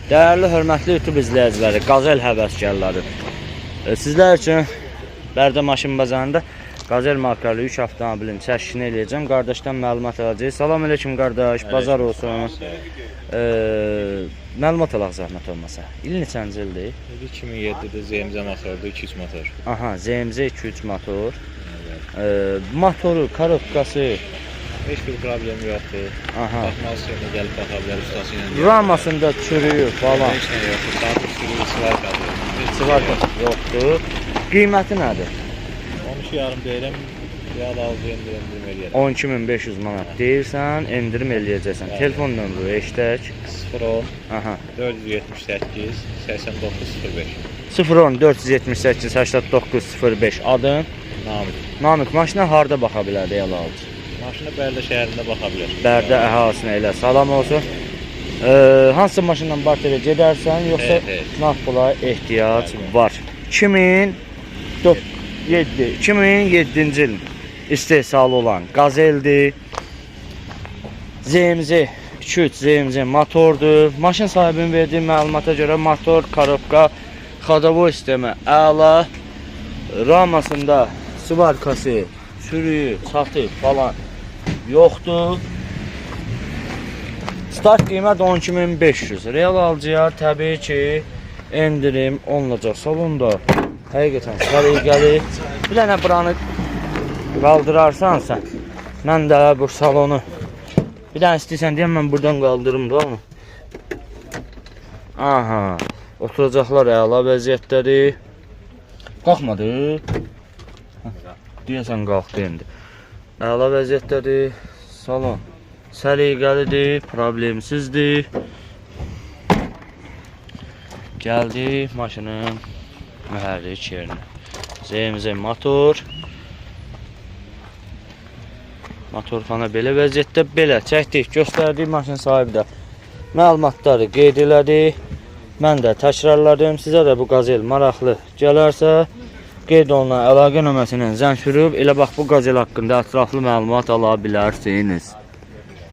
Değerli, hörmətli YouTube izləyiciləri, Qazel həvəskarları. Sizlər üçün Bərdə maşın bazarında Qazel markalı 3 avtomobilin çəkişini eləyəcəm. Qardaşdan məlumat alacağıq. Salam əleykum qardaş, bazar olsun. Məlumat alaq zəhmət olmasa. İl neçənci ildir? 2007-də ZMZ motordu, 2-3 motor. Aha, ZMZ 2-3 motor. Motoru, korobkası Heç bir problem yoxdur. Baxmalısın, yerine gəlib baxa bilər, ustası ilə. ramasında çürüyür falan. Heç nə yoxdur, saat sürüyü, sivarkadır. Sivarka yoxdur. Qiyməti nədir? 12,5 deyirəm, ya da alıcı endirim eləyərəm. 12.500 manat deyirsən, endirim eləyəcəksən. Telefon nömrü eşdək. 010 Aha. 478 8905. 010 478 8905 adın Namik. Namik. Maşına harda baxa bilər deyə alıcı? Maşına Bərdə şəhərində baxa bilər. Bərdə əhalisinə elə salam olsun. Hansı maşınla barterə gedərsən, yoxsa naqd-pula ehtiyac var? 2007-ci il istehsalı olan Qazeldir. ZMZ 2-3 ZMZ motordur. Maşın sahibinin verdiyi məlumata görə motor, korobka, xadavoy sistemi əla. Ramasında sivarkası, sürüyü, çatı falan yoxdur. Start qiymət 12.500. Real alıcıya təbii ki endirim olunacaq. Salonda həqiqətən səliqəli. Bir dənə buranı qaldırarsan sən. Mən də bu salonu bir dənə istəyirsən deyəm, mən buradan qaldırım da onu. Aha. Oturacaqlar əla vəziyyətdədir. Qalxmadı. Deyəsən qalxdı indi. Əla vəziyyətdədir. Salon səliqəlidir, problemsizdir. Gəldi maşının mühərrik yerinə. ZMZ motor. Motorxana belə vəziyyətdə, belə çəkdik, göstərdik maşın sahibi də. Məlumatları qeyd elədi. Mən də təkrarladım. Sizə də bu Qazel maraqlı gələrsə, qeyd olunan əlaqə nömrəsindən zəng sürüb, elə bax bu Qazel haqqında ətraflı məlumat ala bilərsiniz.